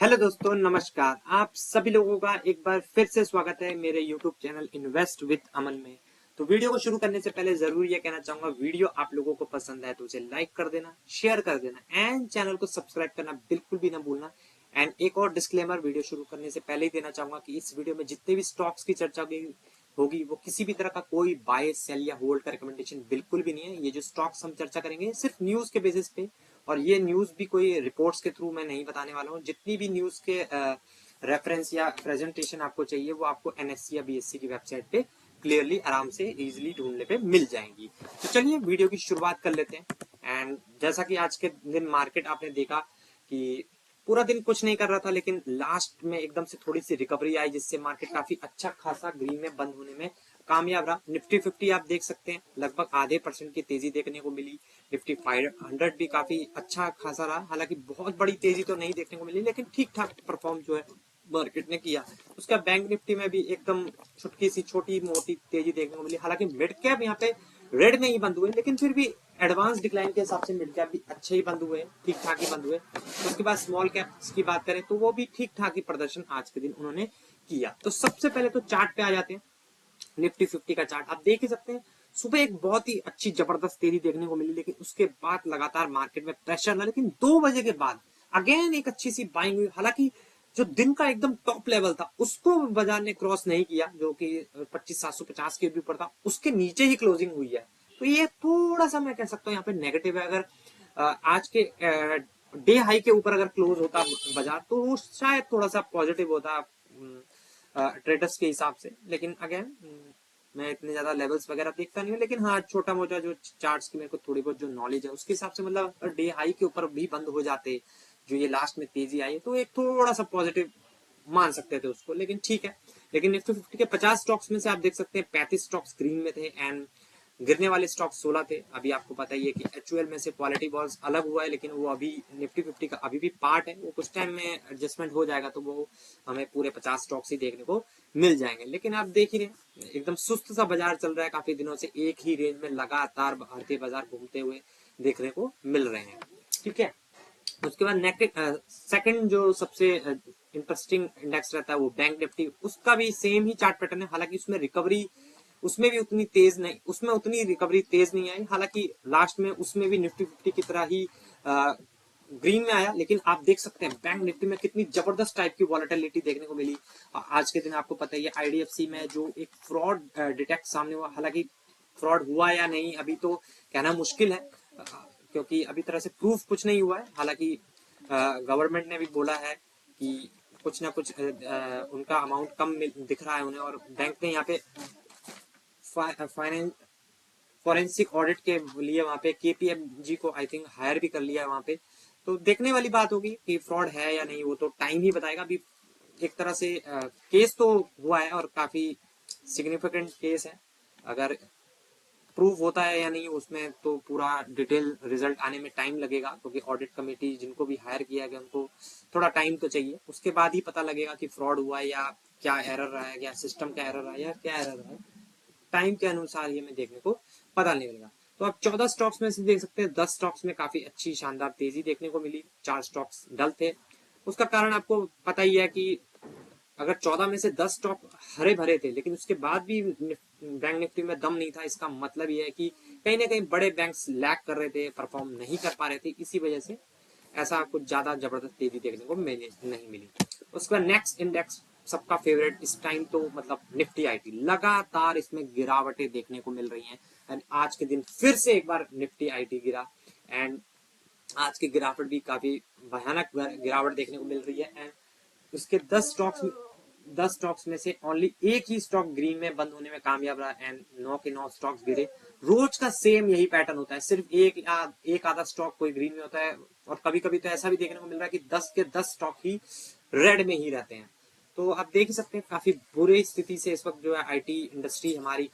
Hello दोस्तों, नमस्कार। आप सभी लोगों का एक बार फिर से स्वागत है मेरे YouTube चैनल इन्वेस्ट विद अमन में। तो वीडियो को शुरू करने से पहले जरूर ये कहना चाहूंगा, वीडियो आप लोगों को पसंद है तो उसे लाइक कर देना, शेयर कर देना एंड चैनल को सब्सक्राइब करना बिल्कुल भी ना भूलना। एंड एक और डिस्क्लेमर वीडियो शुरू करने से पहले ही देना चाहूंगा कि इस वीडियो में जितने भी स्टॉक्स की चर्चा होगी वो किसी भी तरह का कोई बाय सेल या होल्ड का रिकमेंडेशन बिल्कुल भी नहीं है। ये जो स्टॉक्स हम चर्चा करेंगे सिर्फ न्यूज के बेसिस पे, और ये न्यूज भी कोई रिपोर्ट्स के थ्रू मैं नहीं बताने वाला हूँ। जितनी भी न्यूज के रेफरेंस या प्रेजेंटेशन आपको चाहिए वो आपको एनएससी या बीएससी की वेबसाइट पे क्लियरली आराम से इजीली ढूंढने पे मिल जाएंगी। तो चलिए वीडियो की शुरुआत कर लेते हैं। एंड जैसा कि आज के दिन मार्केट आपने देखा कि पूरा दिन कुछ नहीं कर रहा था, लेकिन लास्ट में एकदम से थोड़ी सी रिकवरी आई जिससे मार्केट काफी अच्छा खासा ग्रीन में बंद होने में कामयाब रहा। निफ्टी 50 आप देख सकते हैं लगभग आधे % की तेजी देखने को मिली। निफ्टी 500 भी काफी अच्छा खासा रहा, हालांकि बहुत बड़ी तेजी तो नहीं देखने को मिली, लेकिन ठीक ठाक परफॉर्म जो है मार्केट ने किया। उसका बैंक निफ्टी में भी एकदम छुटकी सी छोटी मोटी तेजी देखने को मिली। हालांकि मिड कैप यहाँ पे रेड में ही बंद हुए, लेकिन फिर भी एडवांस डिक्लाइन के हिसाब से मिड कैप भी अच्छे ही बंद हुए, ठीक ठाक ही बंद हुए। उसके बाद स्मॉल कैप्स की बात करें तो वो भी ठीक ठाक ही प्रदर्शन आज के दिन उन्होंने किया। तो सबसे पहले तो चार्ट पे आ जाते हैं। निफ्टी 50 का चार्ट आप देख ही सकते हैं। सुबह एक बहुत ही अच्छी जबरदस्त तेजी देखने को मिली, लेकिन उसके बाद लगातार मार्केट में प्रेशर रहा। लेकिन 2 बजे के बाद अगेन एक अच्छी सी बाइंग हुई। हालांकि जो दिन का एकदम टॉप लेवल था उसको बाजार ने क्रॉस नहीं किया, जो कि 25,750 के ऊपर था, उसके नीचे ही क्लोजिंग हुई है। तो ये थोड़ा सा मैं कह सकता हूँ यहाँ पे नेगेटिव है। अगर आज के डे हाई के ऊपर अगर क्लोज होता बाजार तो वो शायद थोड़ा सा पॉजिटिव होता ट्रेडर्स के हिसाब से। लेकिन अगेन मैं इतने ज्यादा लेवल्स वगैरह देखता नहीं हूँ, लेकिन हाँ छोटा मोटा जो चार्ट्स की मेरे को थोड़ी बहुत जो नॉलेज है उसके हिसाब से मतलब डे हाई के ऊपर भी बंद हो जाते जो ये लास्ट में तेजी आई है तो एक थोड़ा सा पॉजिटिव मान सकते थे उसको, लेकिन ठीक है। लेकिन निफ्टी 50 के 50 स्टॉक्स में से आप देख सकते हैं 35 स्टॉक्स ग्रीन में थे एंड गिरने वाले स्टॉक 16 थे। अभी आपको पता ही है कि एचयूएल में से क्वालिटी बहुत अलग हुआ है, लेकिन वो अभी निफ्टी 50 का अभी भी पार्ट है। वो कुछ टाइम में एडजस्टमेंट हो जाएगा तो वो हमें पूरे 50 स्टॉक्स ही देखने को मिल जाएंगे। लेकिन आप देख ही रहे एकदम सुस्त सा बाजार चल रहा है, काफी दिनों से एक ही रेंज में लगातार भारतीय बाजार घूमते हुए देखने को मिल रहे हैं। ठीक है, उसके बाद सेकंड जो सबसे इंटरेस्टिंग इंडेक्स रहता है वो बैंक निफ्टी। उसका भी सेम ही चार्ट पैटर्न है, हालांकि उसमें रिकवरी उसमें भी उतनी तेज नहीं, उसमें उतनी रिकवरी तेज नहीं आई। हालांकि लास्ट में उसमें भी निफ्टी 50 की तरह ही ग्रीन में आया, लेकिन आप देख सकते हैं बैंक निफ्टी में कितनी जबरदस्त टाइप की वॉलेटिलिटी देखने को मिली। आज के दिन आपको पता ही है आईडीएफसी में जो एक फ्रॉड डिटेक्ट सामने हुआ। हालांकि फ्रॉड हुआ या नहीं अभी तो कहना मुश्किल है, क्योंकि अभी तरह से प्रूफ कुछ नहीं हुआ है। हालांकि गवर्नमेंट ने भी बोला है कि कुछ ना कुछ उनका अमाउंट कम दिख रहा है उन्हें, और बैंक ने यहाँ पे फाइनेंस फॉरेंसिक ऑडिट के लिए वहां पे केपीएमजी को आई थिंक हायर भी कर लिया है वहां पे। तो देखने वाली बात होगी कि फ्रॉड है या नहीं, वो तो टाइम ही बताएगा। अभी एक तरह से केस तो हुआ है और काफी सिग्निफिकेंट केस है। अगर प्रूव होता है या नहीं उसमें तो पूरा डिटेल रिजल्ट आने में टाइम लगेगा, क्योंकि ऑडिट कमेटी जिनको भी हायर किया गया उनको थोड़ा टाइम तो चाहिए। उसके बाद ही पता लगेगा कि फ्रॉड हुआ है या क्या एरर रहा है, या सिस्टम का एरर रहा है, या क्या एरर रहा है। टाइम के अनुसार ये में देखने को पता नहीं लगेगा। तो आप 14 स्टॉक्स में से देख सकते हैं 10 स्टॉक्स में काफी अच्छी शानदार तेजी देखने को मिली, 4 स्टॉक्स डल थे। उसका कारण आपको पता ही है कि अगर 14 में से 10 स्टॉक हरे भरे थे लेकिन उसके बाद भी बैंक निफ्टी में दम नहीं था, इसका मतलब यह है कि कहीं ना कहीं बड़े बैंक्स लैग कर रहे थे, परफॉर्म नहीं कर पा रहे थे, इसी वजह से ऐसा कुछ ज्यादा जबरदस्त तेजी देखने को नहीं मिली। उसके बाद नेक्स्ट इंडेक्स सबका फेवरेट इस टाइम तो मतलब निफ्टी आईटी, लगातार इसमें गिरावटें देखने को मिल रही हैं। एंड आज के दिन फिर से एक बार निफ्टी आईटी गिरा, एंड आज की गिरावट भी काफी भयानक गिरावट देखने को मिल रही है। एंड उसके 10 स्टॉक्स में से ओनली एक ही स्टॉक ग्रीन में बंद होने में कामयाब रहा एंड 9 के 9 स्टॉक्स गिरे। रोज का सेम यही पैटर्न होता है, सिर्फ एक आधा स्टॉक कोई ग्रीन में होता है, और कभी कभी तो ऐसा भी देखने को मिल रहा है कि 10 के 10 स्टॉक ही रेड में ही रहते हैं। तो आप देख ही सकते हैं काफी बुरी स्थिति से इस वक्त जो है आईटी इंडस्ट्री हमारी,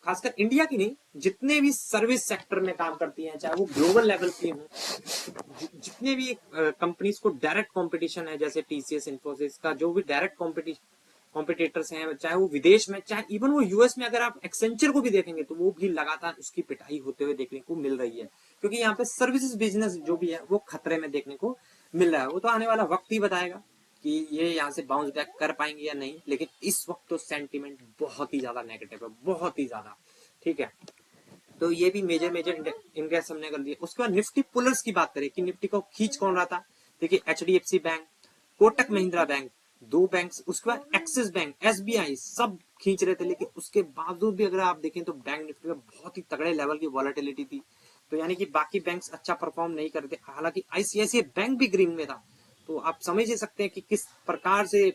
खासकर इंडिया की नहीं, जितने भी सर्विस सेक्टर में काम करती हैं चाहे वो ग्लोबल लेवल की हों, जितने भी कंपनीज को डायरेक्ट कंपटीशन है, जैसे टीसीएस इन्फोसिस का जो भी डायरेक्ट कॉम्पिटिटर्स हैं, चाहे वो विदेश में, चाहे इवन वो यूएस में, अगर आप एक्सेंचर को भी देखेंगे तो वो भी लगातार उसकी पिटाई होते हुए देखने को मिल रही है, क्योंकि यहाँ पे सर्विसेज बिजनेस जो भी है वो खतरे में देखने को मिल रहा है। वो तो आने वाला वक्त ही बताएगा कि ये यहाँ से बाउंस बैक कर पाएंगे या नहीं, लेकिन इस वक्त तो सेंटीमेंट बहुत ही ज्यादा नेगेटिव है, बहुत ही ज्यादा। ठीक है, तो ये भी मेजर मेजर इंडेक्स हमने कर दिए। उसके बाद निफ्टी पुलर्स की बात करें कि निफ्टी को खींच कौन रहा था, देखिए HDFC bank, Kotak Mahindra bank, दो बैंक्स, उसके बाद एक्सिस बैंक, एसबीआई, सब खींच रहे थे, लेकिन उसके बावजूद भी अगर आप देखें तो बैंक निफ्टी में बहुत ही तगड़े लेवल की वॉलेटिलिटी थी। तो यानी कि बाकी बैंक्स अच्छा परफॉर्म नहीं करते, हालांकि आईसीआईसीआई बैंक भी ग्रीन में था। तो आप समझ ही सकते हैं कि किस प्रकार से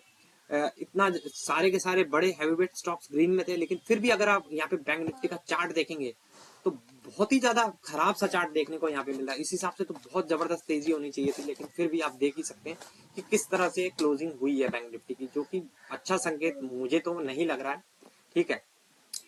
इतना सारे के सारे बड़े हैवीवेट स्टॉक्स ग्रीन में थे, लेकिन फिर भी अगर आप यहाँ पे बैंक निफ्टी का चार्ट देखेंगे तो बहुत ही ज्यादा खराब सा चार्ट देखने को यहाँ पे मिल रहा है। इस हिसाब से तो बहुत जबरदस्त तेजी होनी चाहिए थी, लेकिन फिर भी आप देख ही सकते हैं कि किस तरह से क्लोजिंग हुई है बैंक निफ्टी की, जो कि अच्छा संकेत मुझे तो नहीं लग रहा है। ठीक है,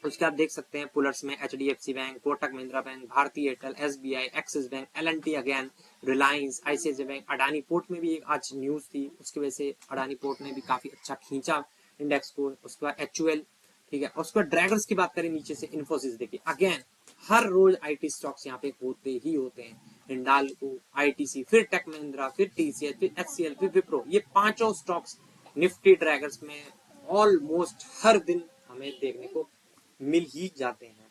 उसके आप देख सकते हैं पुलर्स में HDFC bank, Kotak Mahindra bank, Bharti Airtel, SBI, Axis bank, LNT again, Reliance, ICICI bank, Adani port में भी एक आज न्यूज थी, उसकी वजह से अडानी पोर्ट ने भी काफी अच्छा खींचा इंडेक्स को। उसके बाद एचयूएल, ठीक है, उसके बाद ड्रैगन्स की बात करें नीचे से, इन्फोसिस, देखिए अगेन हर रोज आईटी स्टॉक्स यहाँ पे होते ही होते हैं, हिंडाल्को, आईटीसी, फिर टेक महिंद्रा, फिर टीसीएस, फिर एचसीएल, फिर विप्रो, ये पांचों स्टॉक्स निफ्टी ड्रैगन्स में ऑलमोस्ट हर दिन हमें देखने को मिल ही जाते हैं।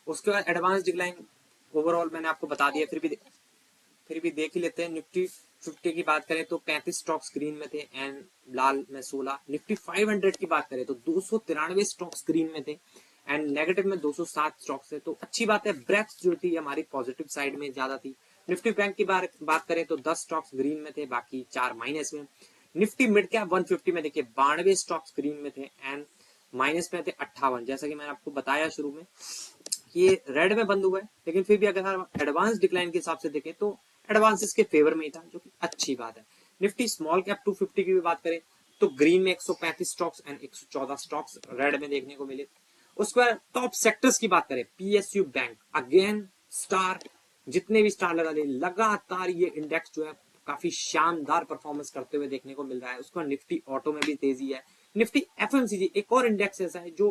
उसके बाद एडवांस डिक्लाइन ओवरऑल मैंने आपको बता दिया, फिर भी देख ही लेते हैं। निफ्टी 50 की बात करें तो 35 स्टॉक्स ग्रीन में थे एंड लाल में 16। निफ्टी 500 की बात करें तो 293 स्टॉक्स ग्रीन में थे एंड नेगेटिव में 207 स्टॉक्स थे। तो अच्छी बात है, ब्रेथ जो थी हमारी पॉजिटिव साइड में ज्यादा थी। निफ्टी बैंक की बात करें तो 10 स्टॉक्स ग्रीन में थे, बाकी 4 माइनस में। निफ्टी मिड कैप 150 में देखिए 92 स्टॉक्स ग्रीन में थे एंड माइनस में थे 58। जैसा कि मैंने आपको बताया शुरू में, ये रेड में बंद हुआ है, लेकिन फिर भी अगर हम एडवांस डिक्लाइन के हिसाब से देखें तो एडवांसेस के फेवर में ही था, जो कि अच्छी बात है। निफ्टी स्मॉल कैप 250 की भी बात करें तो ग्रीन में 135 स्टॉक्स एंड 114 स्टॉक्स रेड में देखने को मिले। उसके बाद टॉप सेक्टर्स की बात करें, पीएसयू बैंक, अगेन स्टार, जितने भी स्टार लगा ले लगातार ये इंडेक्स जो है काफी शानदार परफॉर्मेंस करते हुए देखने को मिल रहा है। उसका निफ्टी ऑटो में भी तेजी है। निफ्टी एफएमसीजी एक और इंडेक्स ऐसा है जो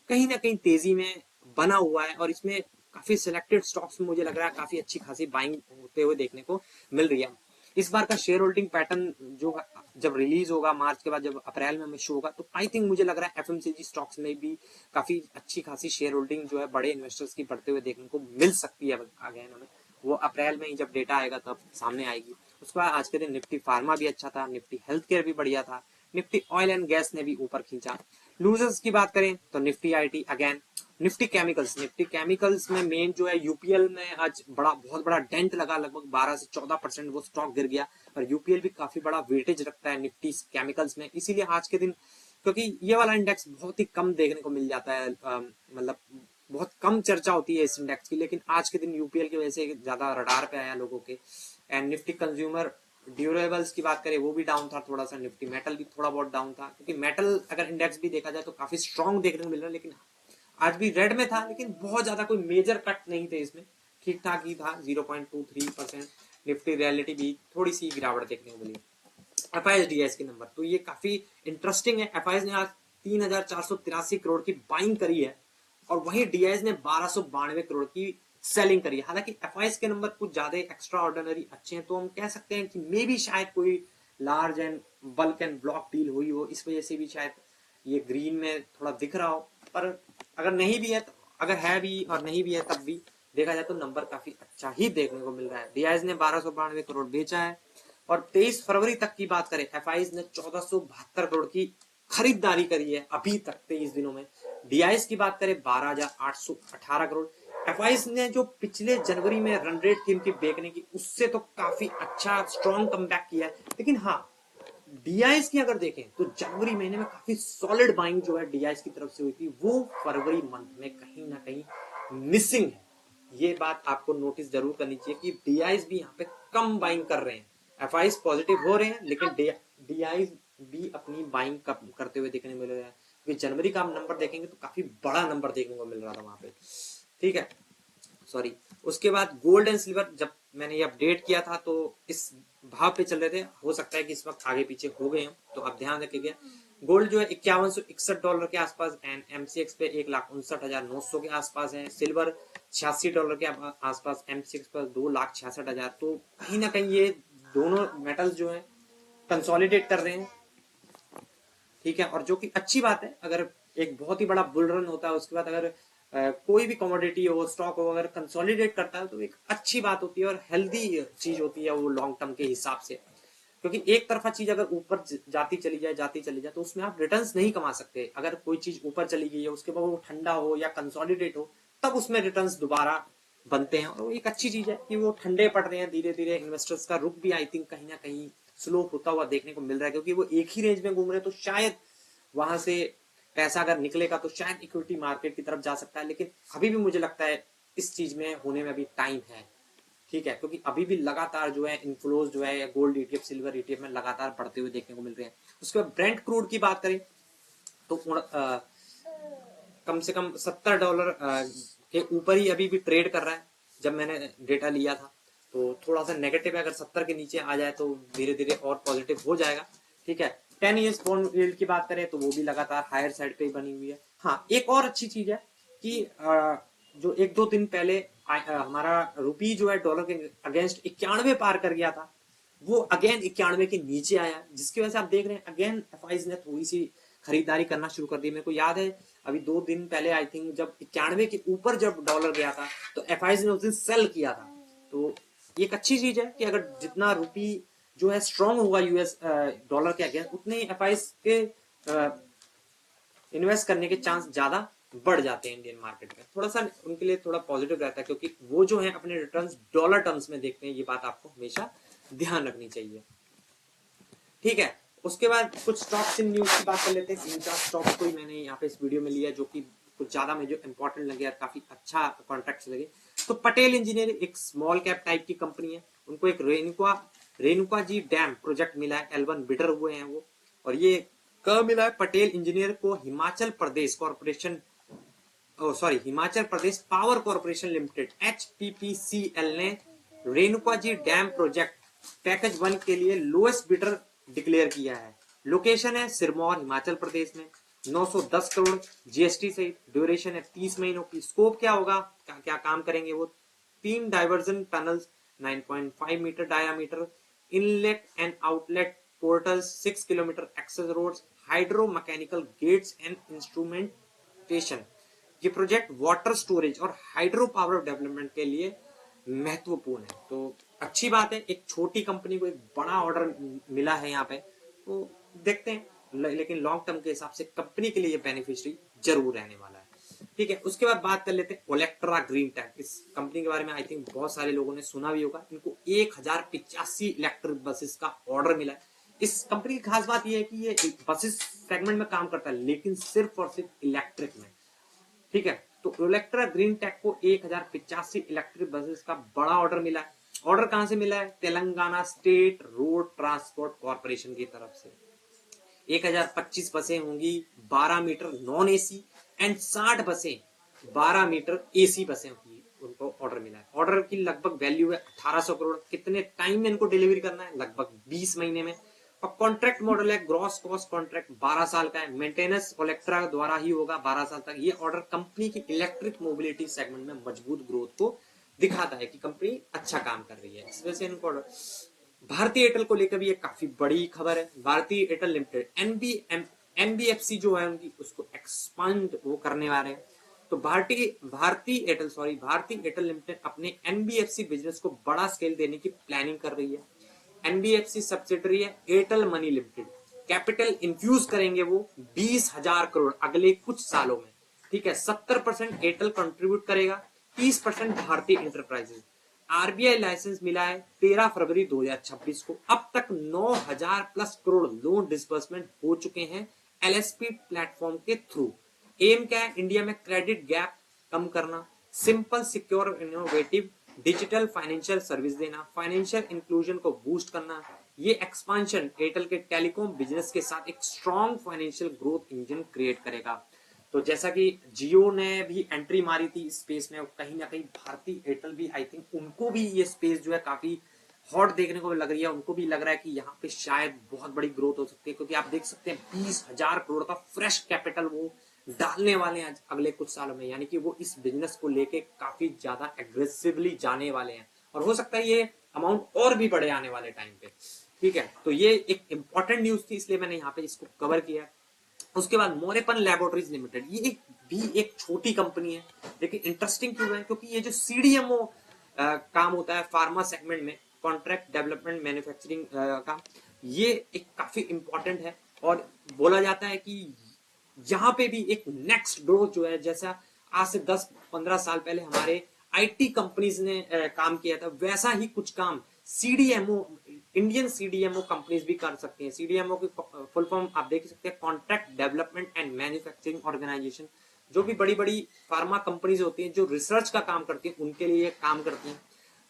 कहीं ना कहीं तेजी में बना हुआ है और इसमें काफी सिलेक्टेड स्टॉक्स में मुझे लग रहा है काफी अच्छी खासी बाइंग होते हुए देखने को मिल रही है। इस बार का शेयर होल्डिंग पैटर्न जो जब रिलीज होगा मार्च के बाद, जब अप्रैल में हमें शो होगा, तो आई थिंक मुझे लग रहा है एफएमसीजी स्टॉक्स में भी काफी अच्छी खासी शेयर होल्डिंग जो है बड़े इन्वेस्टर्स की बढ़ते हुए देखने को मिल सकती है। अगेन हमें वो अप्रैल में ही जब डेटा आएगा तब सामने आएगी। उसके बाद आज के दिन निफ्टी फार्मा भी अच्छा था, निफ्टी हेल्थ केयर भी बढ़िया था, निफ्टी ऑयल एंड गैस ने भी ऊपर खींचा। लूजर्स की बात करें तो Nifty IT, again Nifty chemicals में मेन जो है यूपीएल में आज बहुत बड़ा डेंट लगा, लगभग 12 से 14% वो स्टॉक गिर गया। और यूपीएल भी काफी बड़ा वेटेज रखता है निफ्टी केमिकल्स में, इसीलिए आज के दिन, क्योंकि ये वाला इंडेक्स बहुत ही कम देखने को मिल जाता है, मतलब बहुत कम चर्चा होती है इस इंडेक्स की, लेकिन आज के दिन यूपीएल की वजह से ज्यादा रडार पे आया लोगों के। एंड निफ्टी कंज्यूमर ड्यूरेबल्स की बात करें वो भी डाउन था थोड़ा सा। निफ्टी मेटल भी थोड़ा बहुत डाउन था, क्योंकि मेटल अगर इंडेक्स भी देखा जाए तो काफी स्ट्रॉन्ग देखने को मिल रहा है, लेकिन आज भी रेड में था, लेकिन बहुत ज्यादा कोई मेजर कट नहीं थे इसमें, ठीक ठाक ही था, 0.23%। निफ्टी रियलिटी भी थोड़ी सी गिरावट देखने को मिली। एफआईएस डीआईएस के नंबर तो ये काफी इंटरेस्टिंग है। एफआईएस ने आज 3,483 करोड़ की बाइंग करी है और वहीं डीआईएस ने 1292 करोड़ की सेलिंग करी है। हालांकि एफआईएस के नंबर कुछ ज्यादा एक्स्ट्रा ऑर्डिनरी अच्छे हैं, तो हम कह सकते हैं कि मे भी शायद कोई large and bulk and block deal हुई हो, इस वजह से भी शायद ये ग्रीन में थोड़ा दिख रहा हो। पर अगर नहीं भी है तो, अगर है भी और नहीं भी है तब भी देखा जाए तो नंबर काफी अच्छा ही देखने को मिल रहा है। डीआईएस ने 1292 करोड़ बेचा है और 23 फरवरी तक की बात करें, एफआईएस ने 1472 करोड़ की खरीदारी करी है अभी तक 23 दिनों में। डीआईएस की बात करें 12,818 करोड़। एफआईएस ने जो पिछले जनवरी में रन रेट थी उनकी बेचने की, उससे तो काफी अच्छा स्ट्रॉन्ग कमबैक किया है। लेकिन हाँ, डीआईएस की अगर देखें तो जनवरी महीने में काफी सॉलिड बाइंग जो है डीआईएस की तरफ से हुई थी, वो फरवरी मंथ में कहीं ना कहीं मिसिंग है। ये बात आपको नोटिस जरूर करनी चाहिए कि डीआईएस भी यहाँ पे कम बाइंग कर रहे हैं। एफआईएस पॉजिटिव हो रहे हैं, लेकिन डीआईएस भी अपनी बाइंग करते हुए देखने मिल रहा है, क्योंकि जनवरी का हम नंबर देखेंगे तो काफी बड़ा नंबर देखने को मिल रहा था वहां पे। ठीक है, सॉरी, उसके बाद गोल्ड एंड सिल्वर जब मैंने ये अपडेट किया था तो इस भाव पे चल रहे थे, हो सकता है कि इस वक्त आगे पीछे हो गए हम, तो आप ध्यान रखिएगा। गोल्ड जो है $5161 के आसपास एंड एमसीएक्स पे 1,59,900 के आसपास है। सिल्वर $86 के आसपास, एमसीएक्स पर 2,66,000। तो कहीं ना कहीं ये दोनों मेटल्स जो है कंसोलिडेट कर रहे हैं, ठीक है। और जो कि अच्छी बात है, अगर एक बहुत ही बड़ा बुल रन होता है उसके बाद अगर कोई भी कमोडिटी हो, स्टॉक हो, अगर कंसोलिडेट करता है तो एक अच्छी बात होती है और हेल्दी चीज होती है वो लॉन्ग टर्म के हिसाब से। क्योंकि एक तरफा चीज अगर ऊपर जाती चली जाए तो उसमें आप रिटर्न्स नहीं कमा सकते। अगर कोई चीज ऊपर चली गई है उसके बाद वो ठंडा हो या कंसोलिडेट हो तब उसमें रिटर्न्स दोबारा बनते हैं। और वो एक अच्छी चीज है कि वो ठंडे पड़ रहे हैं धीरे धीरे। इन्वेस्टर्स का रुख भी आई थिंक कहीं ना कहीं स्लो होता हुआ देखने को मिल रहा है, क्योंकि वो एक ही रेंज में घूम रहे हैं। तो शायद वहां से पैसा अगर निकलेगा तो शायद इक्विटी मार्केट की तरफ जा सकता है। लेकिन अभी भी मुझे लगता है इस चीज में होने में अभी टाइम है, ठीक है। क्योंकि अभी भी लगातार जो है इनफ्लोज जो है गोल्ड ईटीएफ, सिल्वर ईटीएफ में लगातार बढ़ते हुए देखने को मिल रहे हैं। उसके बाद ब्रेंट क्रूड की बात करें तो कम से कम $70 के ऊपर ही अभी भी ट्रेड कर रहा है। जब मैंने डेटा लिया था तो थोड़ा सा नेगेटिव है, अगर 70 के नीचे आ जाए तो धीरे धीरे और पॉजिटिव हो जाएगा, ठीक है। 10 ईयर्स बॉन्ड यील्ड की बात करें तो वो भी लगातार हायर साइड पे ही बनी हुई है। हाँ, एक और अच्छी चीज है कि जो एक दो दिन पहले हमारा रुपी जो है डॉलर के अगेंस्ट 91 पार कर गया था, वो अगेन 91 के नीचे आया, जिसकी वजह से आप देख रहे हैं अगेन एफआईज ने थोड़ी सी खरीदारी करना शुरू कर दी। मेरे को याद है अभी 2 दिन पहले आई थिंक जब 91 के ऊपर जब डॉलर गया था तो एफआईज ने उस दिन सेल किया था। तो एक अच्छी चीज है कि अगर जितना रुपी जो है स्ट्रांग होगा यूएस डॉलर के अगेंस्ट, उतने एफआईज के इन्वेस्ट करने के चांस ज्यादा बढ़ जाते हैं इंडियन मार्केट में। थोड़ा सा उनके लिए थोड़ा पॉजिटिव रहता है, क्योंकि वो जो है अपने रिटर्न्स डॉलर टर्म्स में देखते हैं। ये बात आपको हमेशा ध्यान रखनी चाहिए, ठीक है। उसके बाद कुछ स्टॉक्स इन न्यूज की बात कर लेते हैं। 3-4 स्टॉक्स को ही मैंने यहाँ पे इस वीडियो में लिया जो कि कुछ ज्यादा मुझे इंपॉर्टेंट लगे और काफी अच्छा कॉन्ट्रैक्ट लगे। तो पटेल इंजीनियरिंग एक स्मॉल कैप टाइप की कंपनी है। उनको एक रेणुका जी डैम प्रोजेक्ट मिला है, L1 बिडर हुए हैं वो। और ये कब मिला है? पटेल इंजीनियर को Himachal Pradesh power corporation limited HPPCL ने Renuka ji dam project package 1 के लिए लोएस्ट बिडर डिक्लेयर किया है। लोकेशन है सिरमौर, हिमाचल प्रदेश में। 910 करोड़ जीएसटी सहित। ड्यूरेशन है 30 महीनों की। स्कोप क्या होगा, क्या काम करेंगे वो? 3 diversion tunnels 9.5 metre diameter, inlet and outlet portals 6 kilometre access roads, hydro mechanical gates and instrumentation. ये प्रोजेक्ट वाटर स्टोरेज और हाइड्रो पावर डेवलपमेंट के लिए महत्वपूर्ण है। तो अच्छी बात है, एक छोटी कंपनी को एक बड़ा ऑर्डर मिला है यहाँ पे, तो देखते हैं। लेकिन लॉन्ग टर्म के हिसाब से कंपनी के लिए बेनिफिशियरी जरूर रहने वाला है, ठीक है। उसके बाद बात कर लेते हैं ओलेक्ट्रा ग्रीन टेक। इस कंपनी के बारे में आई थिंक बहुत सारे लोगों ने सुना भी होगा। इनको 1085 इलेक्ट्रिक बसेस का ऑर्डर मिला है। इस कंपनी की खास बात यह है कि ये बसेस सेगमेंट में काम करता है, लेकिन सिर्फ और सिर्फ इलेक्ट्रिक में, ठीक है। तो ओलेक्ट्रा ग्रीन टेक को 1085 इलेक्ट्रिक बसेस का बड़ा ऑर्डर मिला है। ऑर्डर कहां से मिला है? Telangana state road transport corporation की तरफ से। 1025 बसें होंगी 12 मीटर नॉन एसी एंड 60 बसें 12 मीटर एसी बसें होंगी। उनको ऑर्डर मिला है। ऑर्डर की लगभग वैल्यू है 1800 करोड़। कितने टाइम में इनको डिलीवरी करना है? लगभग 20 महीने में। और कॉन्ट्रैक्ट मॉडल है, ग्रॉस कॉस्ट कॉन्ट्रैक्ट 12 साल का है। मेंटेनेंस ओलेक्ट्रा द्वारा ही होगा 12 साल तक। ये ऑर्डर कंपनी की इलेक्ट्रिक मोबिलिटी सेगमेंट में मजबूत ग्रोथ को दिखाता है कि कंपनी अच्छा काम कर रही है। इस वजह से इनको ऑर्डर। भारतीय एयरटेल को लेकर भी एक काफी बड़ी खबर है। भारतीय एयरटेल लिमिटेड एनबीएफसी जो है उनकी, उसको एक्सपांड वो करने वाले हैं। तो भारतीय एयरटेल लिमिटेड अपने एनबीएफसी बिजनेस को बड़ा स्केल देने की प्लानिंग कर रही है। एनबीएफसी सब्सिडरी है एयरटेल मनी लिमिटेड। कैपिटल इंफ्यूज करेंगे वो 20,000 करोड़ अगले कुछ सालों में, ठीक है। 70% एयरटेल कंट्रीब्यूट करेगा, 30% भारतीय इंटरप्राइजेज। आरबीआई लाइसेंस मिला है 13 फरवरी 2026 को। अब तक 9,000 प्लस करोड़ लोन डिसबर्समेंट हो चुके हैं एलएसपी प्लेटफॉर्म के थ्रू। एम क्या है? इंडिया में क्रेडिट गैप कम करना, simple secure innovative digital financial service देना, फाइनेंशियल इंक्लूजन को बूस्ट करना। ये एक्सपांशन एयरटेल के टेलीकॉम बिजनेस के साथ एक strong financial growth engine create करेगा। तो जैसा कि जियो ने भी एंट्री मारी थी इस स्पेस में, कहीं ना कहीं भारती एयरटेल भी आई थिंक उनको भी ये स्पेस जो है काफी हॉट देखने को लग रही है। उनको भी लग रहा है कि यहाँ पे शायद बहुत बड़ी ग्रोथ हो सकती है, क्योंकि आप देख सकते हैं 20,000 करोड़ का फ्रेश कैपिटल वो डालने वाले हैं अगले कुछ सालों में, यानी कि वो इस बिजनेस को लेके काफी ज्यादा एग्रेसिवली जाने वाले हैं, और हो सकता है ये अमाउंट और भी बढ़े आने वाले टाइम पे। ठीक है, तो ये एक इंपॉर्टेंट न्यूज थी, इसलिए मैंने यहाँ पे इसको कवर किया। उसके बाद मोरेपन लैबोरेटरीज लिमिटेड, ये भी एक छोटी कंपनी है, लेकिन इंटरेस्टिंग क्यों है, क्योंकि ये जो सीडीएमओ काम होता है फार्मा सेगमेंट में, कॉन्ट्रैक्ट डेवलपमेंट मैन्युफैक्चरिंग का, ये एक काफी इंपॉर्टेंट है। और बोला जाता है कि यहाँ पे भी एक नेक्स्ट ग्रोथ जो है, जैसा आज से 10-15 साल पहले हमारे आईटी कंपनीज ने काम किया था, वैसा ही कुछ काम सीडीएमओ, इंडियन सीडीएमओ कंपनीज भी कर सकती हैं। सीडीएमओ की फुल फॉर्म आप देख सकते हैं, contract development and manufacturing organisation. जो भी बड़ी बड़ी फार्मा कंपनीज होती हैं जो रिसर्च का काम करती हैं, उनके लिए काम करती हैं।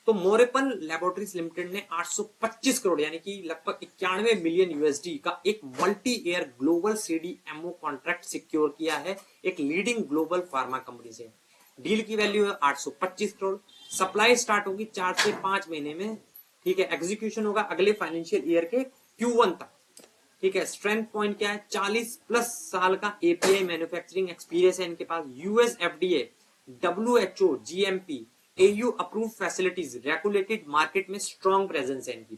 तो मोरेपन लैबोरेटरीज लिमिटेड ने 825 करोड़ यानी कि लगभग 91 मिलियन यूएसडी का एक multi year global CDMO contract secure किया है एक लीडिंग ग्लोबल फार्मा कंपनी से। डील की वैल्यू है 825 करोड़। सप्लाई स्टार्ट होगी 4 से 5 महीने में। ठीक है, एग्जीक्यूशन होगा अगले फाइनेंशियल ईयर के Q1 तक। ठीक है, स्ट्रेंथ पॉइंट क्या है, 40+ साल का एपीआई मैन्युफैक्चरिंग एक्सपीरियंस है इनके पास। US FDA, WHO, GMP, EU approve facilities, regulated market में स्ट्रॉन्ग प्रेजेंस है इनकी।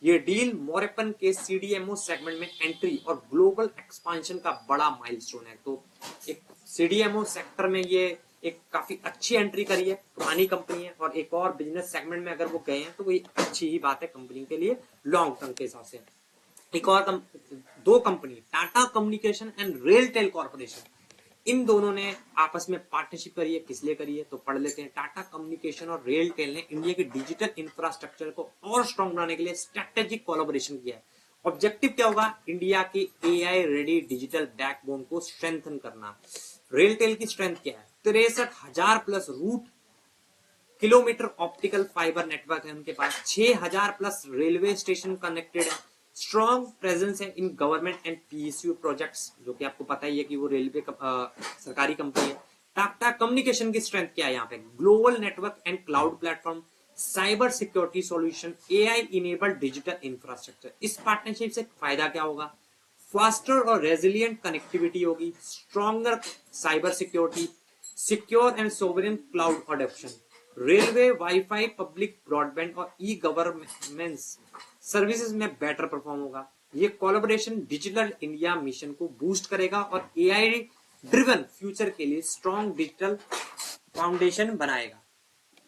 ये डील मोरेपन के सीडीएमओ सेगमेंट में एंट्री और ग्लोबल एक्सपांशन का बड़ा माइलस्टोन है। तो एक सीडीएमओ सेक्टर में ये एक काफी अच्छी एंट्री करी है, पुरानी कंपनी है, और एक और बिजनेस सेगमेंट में अगर वो गए हैं तो वो अच्छी ही बात है कंपनी के लिए लॉन्ग टर्म के हिसाब से। एक और दो company, Tata communication and RailTel corporation, इन दोनों ने आपस में पार्टनरशिप करी है। किस लिए करी है तो पढ़ लेते हैं। टाटा कम्युनिकेशन और रेलटेल ने इंडिया के डिजिटल इंफ्रास्ट्रक्चर को और स्ट्रॉन्ग बनाने के लिए स्ट्रेटेजिक कोलैबोरेशन किया है। ऑब्जेक्टिव क्या होगा, इंडिया की एआई रेडी डिजिटल बैकबोन को स्ट्रेंथन करना। रेलटेल की स्ट्रेंथ क्या है, 63,000+ route kilometre optical fibre network है उनके पास, 6,000+ रेलवे स्टेशन कनेक्टेड है, स्ट्रॉन्ग प्रेजेंस है in government and PSU projects, जो कि आपको पता ही है कि वो रेलवे सरकारी कंपनी है। टाटा कम्युनिकेशन की स्ट्रेंथ क्या है यहाँ पे, global network and cloud platform, cyber security solution, AI enabled digital infrastructure. इस पार्टनरशिप से फायदा क्या होगा, फास्टर और रेजिलियंट कनेक्टिविटी होगी, stronger cyber security, secure and sovereign cloud adoption, railway wifi, public broadband और ई गवर्नेंस सर्विसेज में better perform होगा। ये कोलैबोरेशन डिजिटल इंडिया मिशन को बूस्ट करेगा और एआई ड्रिवन फ्यूचर के लिए स्ट्रॉन्ग डिजिटल फाउंडेशन बनाएगा।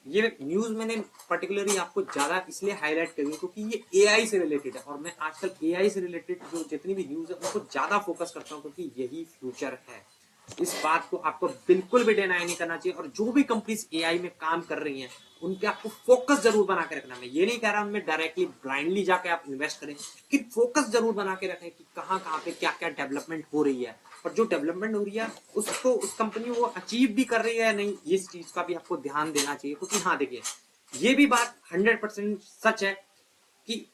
ये न्यूज मैंने पर्टिकुलरली आपको ज्यादा इसलिए हाईलाइट करी क्योंकि ये एआई से रिलेटेड है, और मैं आजकल एआई से रिलेटेड जो जितनी भी न्यूज है उनको ज्यादा फोकस करता हूँ, क्योंकि यही फ्यूचर है। इस बात को आपको बिल्कुल भी डिनाई नहीं करना चाहिए, और जो भी कंपनीज एआई में काम कर रही हैं उन पे आपको फोकस जरूर बना के रखना। मैं ये नहीं कह रहा उनमें डायरेक्टली ब्लाइंडली जाके आप इन्वेस्ट करें, कि फोकस जरूर बना के रखें कि कहाँ कहाँ पे क्या क्या डेवलपमेंट हो रही है, और जो डेवलपमेंट हो रही है उसको उस कंपनी वो अचीव भी कर रही है या नहीं, इस चीज का भी आपको ध्यान देना चाहिए। क्योंकि हाँ देखिए, ये भी बात 100% सच है कि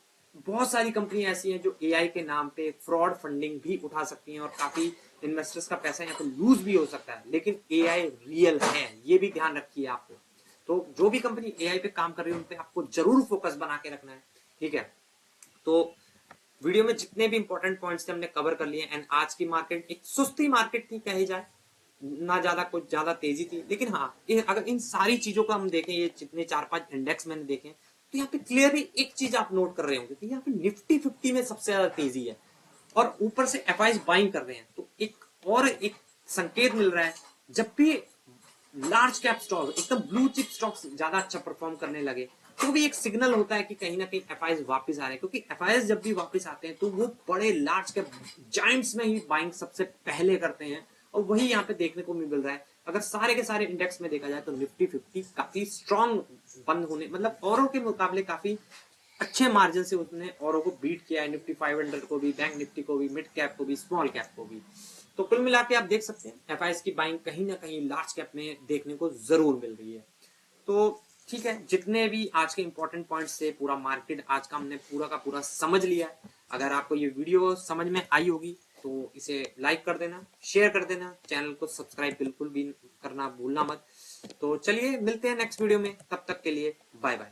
बहुत सारी कंपनियां ऐसी हैं जो एआई के नाम पे फ्रॉड फंडिंग भी उठा सकती हैं, और काफी इन्वेस्टर्स का पैसा यहाँ पे लूज भी हो सकता है, लेकिन एआई रियल है, ये भी ध्यान रखिए आपको। तो जो भी कंपनी एआई पे काम कर रही है उन पे आपको जरूर फोकस बना के रखना है। ठीक है, तो वीडियो में जितने भी इंपॉर्टेंट पॉइंट्स थे हमने कवर कर लिए। एंड आज की मार्केट एक सुस्ती मार्केट थी कही जाए, ना ज्यादा कुछ ज्यादा तेजी थी, लेकिन हाँ अगर इन सारी चीजों को हम देखें, ये जितने 4-5 इंडेक्स मैंने देखे, तो यहाँ पे क्लियरली एक चीज आप नोट कर रहे होंगे कि यहाँ पे निफ्टी 50 में सबसे ज्यादा तेजी है, और ऊपर से एफआईज बाइंग कर रहे हैं। तो एक संकेत मिल रहा है, जब भी लार्ज कैप स्टॉक एकदम ब्लू चिप स्टॉक्स ज्यादा अच्छा परफॉर्म करने लगे, तो भी एक सिग्नल होता है कि कहीं ना कहीं एफआईज वापस आ रहे हैं। क्योंकि एफआईज जब भी वापस आते हैं तो वो बड़े लार्ज कैप जायंट्स में ही बाइंग सबसे पहले करते हैं, और वही यहाँ पे देखने को मिल रहा है। अगर सारे के सारे इंडेक्स में देखा जाए तो निफ्टी 50 काफी स्ट्रॉन्ग बंद होने, मतलब औरों के मुकाबले काफी अच्छे मार्जिन से उसने औरों को बीट किया है, निफ्टी 500 को भी, बैंक निफ्टी को भी, मिड कैप को भी, स्मॉल कैप को भी। तो कुल मिला के आप देख सकते हैं एफआईएस की बाइंग कहीं ना कहीं लार्ज कैप में देखने को जरूर मिल रही है। तो ठीक है, जितने भी आज के इंपॉर्टेंट पॉइंट्स थे, पूरा मार्केट आज का हमने पूरा का पूरा समझ लिया है। अगर आपको ये वीडियो समझ में आई होगी तो इसे लाइक कर देना, शेयर कर देना, चैनल को सब्सक्राइब बिल्कुल भी करना भूलना मत। तो चलिए मिलते हैं नेक्स्ट वीडियो में, तब तक के लिए बाय बाय।